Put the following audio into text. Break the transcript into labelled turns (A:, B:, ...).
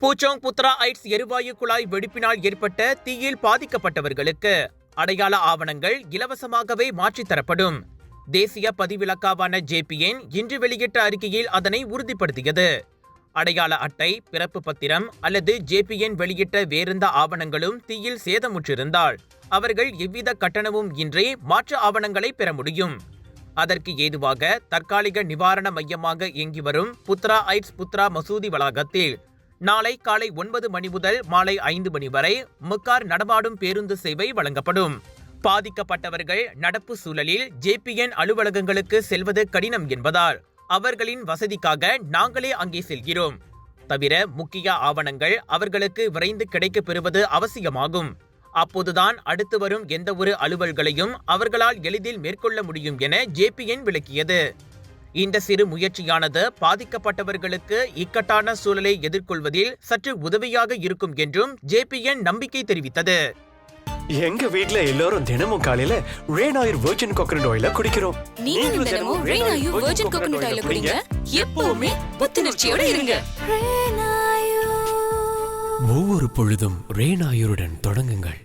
A: பூச்சோங் Putra heights எரிவாயு குழாய் வெடிப்பினால் ஏற்பட்ட தீயில் பாதிக்கப்பட்டவர்களுக்கு அடையாள ஆவணங்கள் இலவசமாகவே மாற்றித் தரப்படும். தேசிய பதிவிலக்காவான JPN இன்று வெளியிட்ட அறிக்கையில் அதனை உறுதிப்படுத்தியது. அடையாள அட்டை, பிறப்பு பத்திரம் அல்லது JPN வெளியிட்ட வேறெந்த ஆவணங்களும் தீயில் சேதமுற்றிருந்தால் அவர்கள் எவ்வித கட்டணமும் இன்றி மாற்று ஆவணங்களை பெற முடியும். அதற்கு ஏதுவாக தற்காலிக நிவாரண மையமாக இயங்கி வரும் புத்ரா ஐட்ஸ் புத்ரா மசூதி வளாகத்தில் நாளை காலை 9 மணி முதல் மாலை 5 மணி வரை முக்கார் நடமாடும் பேருந்து சேவை வழங்கப்படும். பாதிக்கப்பட்டவர்கள் நடப்பு சூழலில் JPN அலுவலகங்களுக்கு செல்வது கடினம் என்பதால் அவர்களின் வசதிக்காக நாங்களே அங்கே செல்கிறோம். தவிர முக்கிய ஆவணங்கள் அவர்களுக்கு விரைந்து கிடைக்கப் பெறுவது அவசியமாகும். அப்போதுதான் அடுத்து வரும் எந்த ஒரு அலுவல்களையும் அவர்களால் எளிதில் மேற்கொள்ள முடியும் என JPN விளக்கியது. இந்த சிறு முயற்சியானது பாதிக்கப்பட்டவர்களுக்கு இக்கட்டான சூழலை எதிர்கொள்வதில் சற்று உதவியாக இருக்கும் என்றும் JPN நம்பிக்கை தெரிவித்தது.
B: எங்க வீட்ல எல்லாரும் தினமும் காலையில ரேனாயூர் வெர்ஜின் கோகனட் ஆயில குடிக்கிறோம்.
C: நீங்களும் தினமும் ரேனாயூர் வெர்ஜின் கோகனட் ஆயில குடிங்க. எப்பவுமே புத்துணர்ச்சியோட இருங்க.
D: ஒவ்வொரு பொழுதும் ரேனாயூருடன் தொடங்குங்கள்.